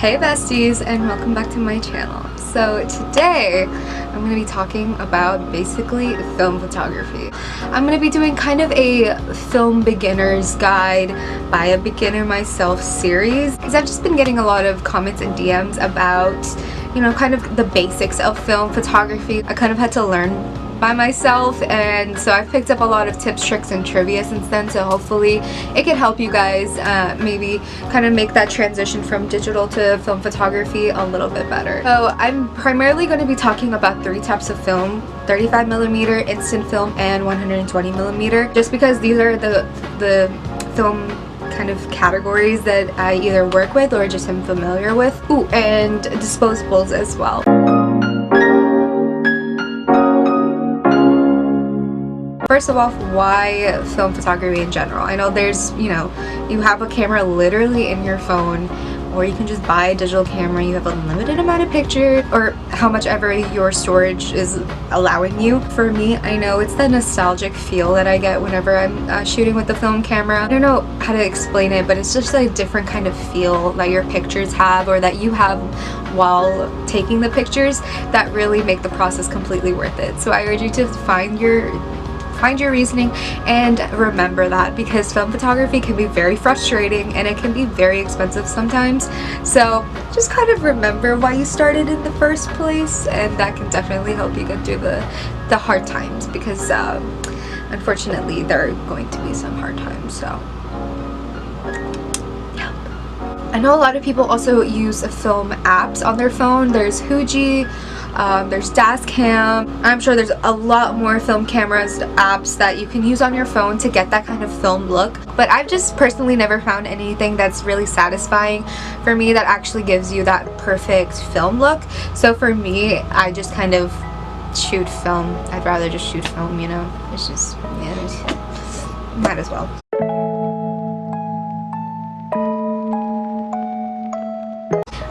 Hey besties, and welcome back to my channel. So today I'm going to be talking about basically film photography. I'm going to be doing kind of a film beginner's guide by a beginner myself series, because I've just been getting a lot of comments and DMs about, you know, kind of the basics of film photography. I kind of had to learn by myself, and so I've picked up a lot of tips, tricks, and trivia since then, so hopefully it can help you guys maybe kind of make that transition from digital to film photography a little bit better. So I'm primarily going to be talking about 3 types of film: 35mm, instant film, and 120mm, just because these are the film kind of categories that I either work with or just am familiar with. Ooh, and disposables as well. First of all, why film photography in general? I know there's, you know, you have a camera literally in your phone, or you can just buy a digital camera. You have a limited amount of pictures, or how much ever your storage is allowing you. For me, I know it's the nostalgic feel that I get whenever I'm shooting with the film camera. I don't know how to explain it, but it's just a different kind of feel that your pictures have, or that you have while taking the pictures, that really make the process completely worth it. So I urge you to find your reasoning and remember that, because film photography can be very frustrating and it can be very expensive sometimes. So just kind of remember why you started in the first place, and that can definitely help you get through the hard times, because unfortunately there are going to be some hard times. So yeah. I know a lot of people also use film apps on their phone. There's Fuji, there's Dascam. I'm sure there's a lot more film cameras, apps that you can use on your phone to get that kind of film look, but I've just personally never found anything that's really satisfying for me that actually gives you that perfect film look. So for me, I just kind of shoot film. I'd rather just shoot film, you know. It's just, yeah, might as well.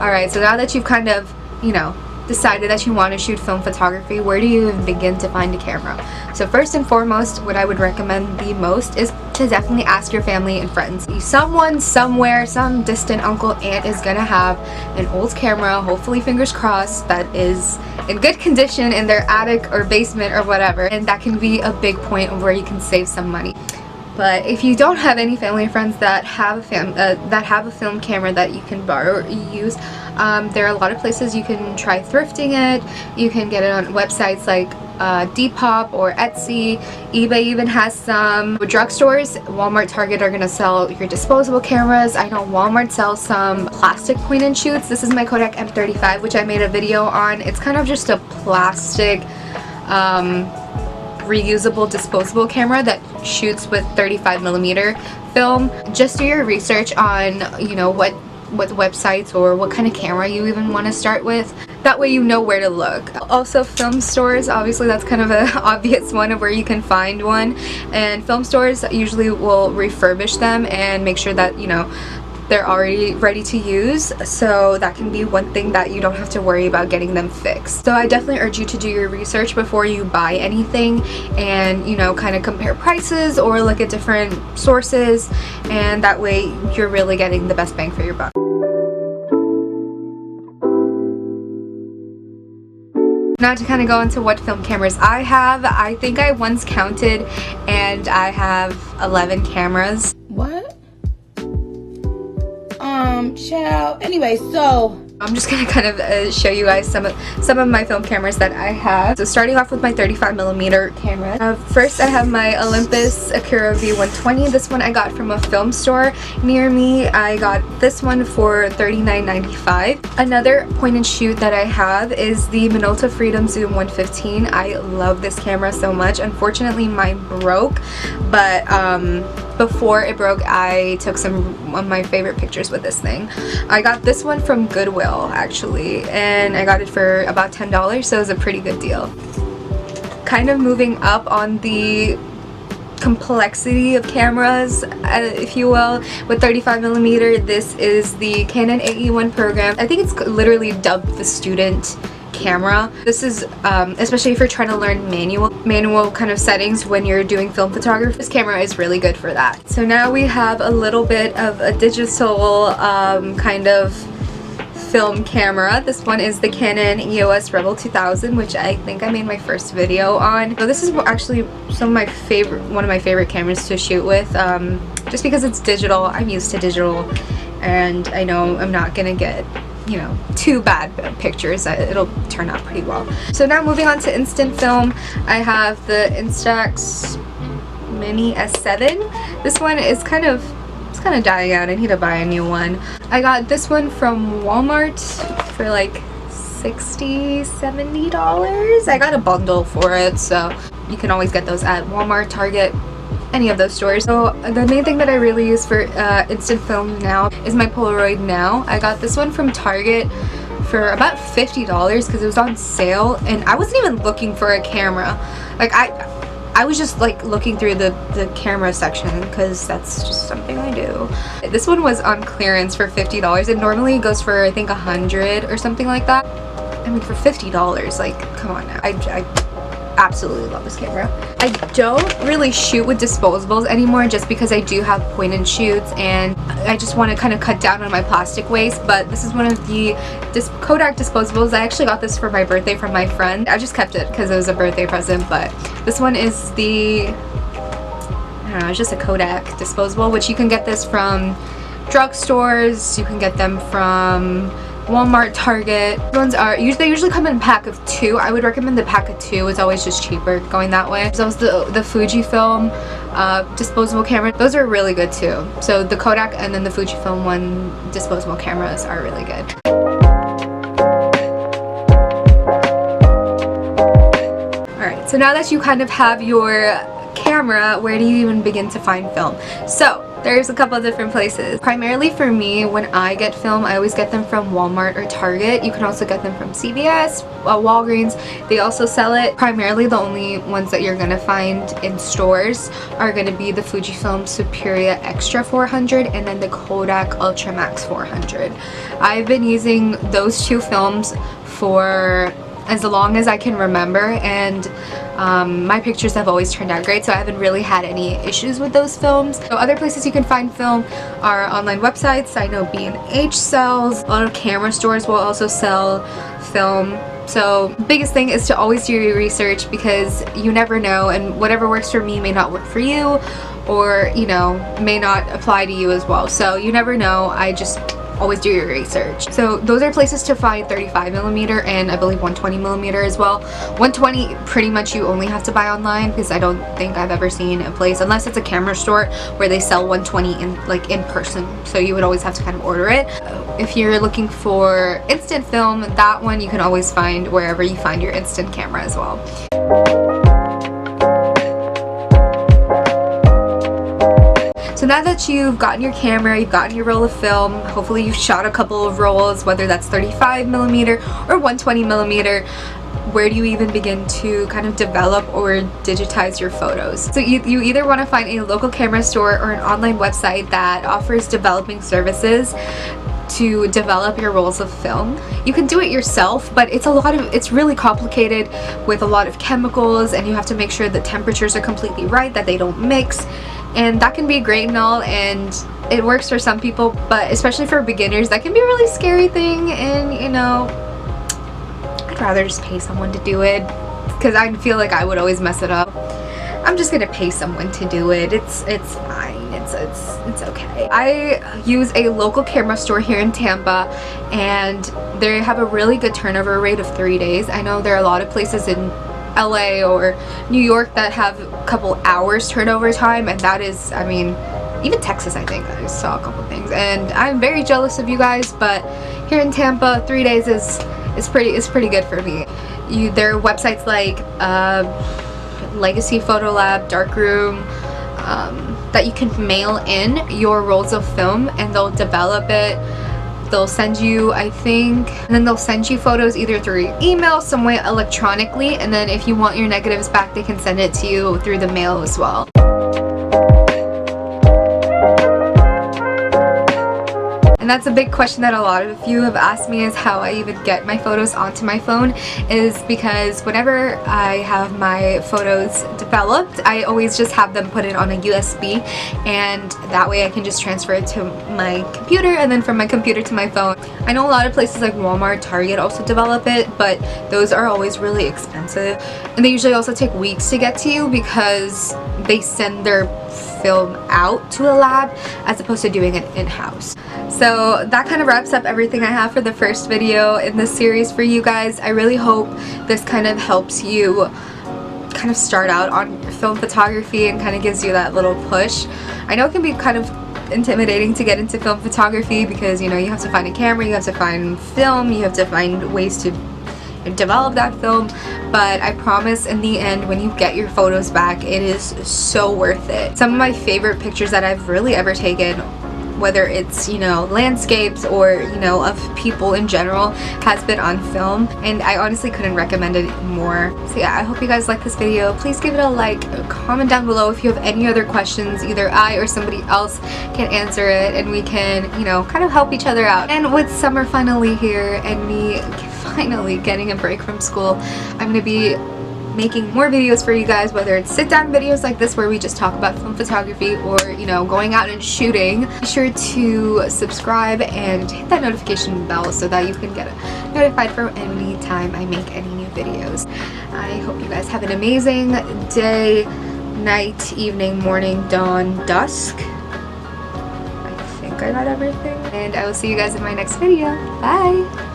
Alright, so now that you've kind of, you know, decided that you want to shoot film photography, where do you even begin to find a camera? So first and foremost, what I would recommend the most is to definitely ask your family and friends. Someone somewhere, some distant uncle, aunt is gonna have an old camera, hopefully fingers crossed, that is in good condition in their attic or basement or whatever, and that can be a big point of where you can save some money. But if you don't have any family or friends that have a film camera that you can borrow or use, there are a lot of places you can try thrifting it. You can get it on websites like Depop or Etsy. eBay even has some. With drugstores, Walmart, Target are gonna sell your disposable cameras. I know Walmart sells some plastic point and shoots. This is my Kodak M35, which I made a video on. It's kind of just a plastic reusable disposable camera that shoots with 35mm film. Just do your research on, you know, what websites or what kind of camera you even want to start with. That way you know where to look. Also, film stores, obviously that's kind of an obvious one of where you can find one, and film stores usually will refurbish them and make sure that, you know, they're already ready to use, so that can be one thing that you don't have to worry about getting them fixed. So I definitely urge you to do your research before you buy anything, and, you know, kind of compare prices or look at different sources, and that way you're really getting the best bang for your buck. Now to kind of go into what film cameras I have, I think I once counted and I have 11 cameras. What? Child. Anyway, so I'm just gonna kind of show you guys some of my film cameras that I have. So starting off with my 35mm camera. First I have my Olympus Acura V120. This one I got from a film store near me. I got this one for $39.95. Another point and shoot that I have is the Minolta Freedom Zoom 115. I love this camera so much. Unfortunately mine broke, but before it broke, I took some of my favorite pictures with this thing. I got this one from Goodwill actually, and I got it for about $10, so it was a pretty good deal. Kind of moving up on the complexity of cameras, if you will, with 35mm, this is the Canon AE1 program. I think it's literally dubbed the student camera. This is especially if you're trying to learn manual kind of settings when you're doing film photography. This camera is really good for that. So now we have a little bit of a digital kind of film camera. This one is the Canon EOS Rebel 2000, which I think I made my first video on. So this is actually one of my favorite cameras to shoot with, just because it's digital. I'm used to digital, and I know I'm not gonna get, you know, too bad pictures. It'll turn out pretty well. So now moving on to instant film, I have the Instax Mini S7. This one is kind of dying out. I need to buy a new one. I got this one from Walmart for like $60-70. I got a bundle for it, so you can always get those at Walmart, Target, any of those stores. So the main thing that I really use for instant film now is my Polaroid Now. I got this one from Target for about $50 because it was on sale, and I wasn't even looking for a camera. Like I was just like looking through the camera section because that's just something I do. This one was on clearance for $50. It normally goes for I think $100 or something like that. I mean, for $50, like, come on now. I absolutely love this camera. I don't really shoot with disposables anymore just because I do have point and shoots, and I just want to kind of cut down on my plastic waste. But this is one of the Kodak disposables. I actually got this for my birthday from my friend. I just kept it because it was a birthday present, but this one is the, I don't know, it's just a Kodak disposable, which you can get this from drugstores, you can get them from Walmart, Target. These ones are they usually come in a pack of 2. I would recommend the pack of 2. It's always just cheaper going that way. So the Fujifilm disposable camera. Those are really good too. So the Kodak and then the Fujifilm one disposable cameras are really good. Alright, so now that you kind of have your camera, where do you even begin to find film? So there's a couple of different places. Primarily for me, when I get film, I always get them from Walmart or Target. You can also get them from CVS, Walgreens. They also sell it. Primarily the only ones that you're gonna find in stores are gonna be the Fujifilm Superia Extra 400 and then the Kodak Ultramax 400. I've been using those 2 films for as long as I can remember, and my pictures have always turned out great, so I haven't really had any issues with those films. So other places you can find film are online websites. I know B&H sells. A lot of camera stores will also sell film. So biggest thing is to always do your research, because you never know, and whatever works for me may not work for you, or you know, may not apply to you as well. So you never know. I just always do your research. So those are places to find 35mm and I believe 120mm as well. 120 pretty much you only have to buy online, because I don't think I've ever seen a place, unless it's a camera store, where they sell 120 in person. So you would always have to kind of order it. If you're looking for instant film, that one you can always find wherever you find your instant camera as well. So now that you've gotten your camera, you've gotten your roll of film, hopefully you've shot a couple of rolls, whether that's 35mm or 120mm, where do you even begin to kind of develop or digitize your photos? So you either want to find a local camera store or an online website that offers developing services to develop your rolls of film. You can do it yourself, but it's really complicated with a lot of chemicals, and you have to make sure the temperatures are completely right, that they don't mix. And that can be great and all, and it works for some people, but especially for beginners, that can be a really scary thing. And you know, I'd rather just pay someone to do it, because I feel like I would always mess it up. I'm just gonna pay someone to do it. It's fine. It's okay. I use a local camera store here in Tampa, and they have a really good turnover rate of 3 days. I know there are a lot of places in LA or New York that have a couple hours turnover time, and that is, I mean, even Texas, I think I saw a couple things, and I'm very jealous of you guys, but here in Tampa 3 days is pretty good for me. There are websites like Legacy Photo Lab, Darkroom, that you can mail in your rolls of film and they'll develop it. They'll send you, I think, and then they'll send you photos either through your email, some way electronically, and then if you want your negatives back, they can send it to you through the mail as well. And that's a big question that a lot of you have asked me, is how I even get my photos onto my phone. Is because whenever I have my photos developed, I always just have them put it on a USB, and that way I can just transfer it to my computer, and then from my computer to my phone. I know a lot of places like Walmart, Target also develop it, but those are always really expensive, and they usually also take weeks to get to you because they send their film out to a lab as opposed to doing it in-house. So that kind of wraps up everything I have for the first video in this series for you guys. I really hope this kind of helps you kind of start out on film photography and kind of gives you that little push. I know it can be kind of intimidating to get into film photography because, you know, you have to find a camera, you have to find film, you have to find ways to develop that film, but I promise in the end, when you get your photos back, it is so worth it. Some of my favorite pictures that I've really ever taken, whether it's, you know, landscapes or, you know, of people in general, has been on film, and I honestly couldn't recommend it more. So yeah, I hope you guys like this video. Please give it a like, comment down below if you have any other questions. Either I or somebody else can answer it, and we can, you know, kind of help each other out. And with summer finally here and me finally getting a break from school, I'm gonna be making more videos for you guys, whether it's sit-down videos like this where we just talk about film photography, or, you know, going out and shooting. Be sure to subscribe and hit that notification bell so that you can get notified for any time I make any new videos. I hope you guys have an amazing day, night, evening, morning, dawn, dusk. I think I got everything, and I will see you guys in my next video. Bye!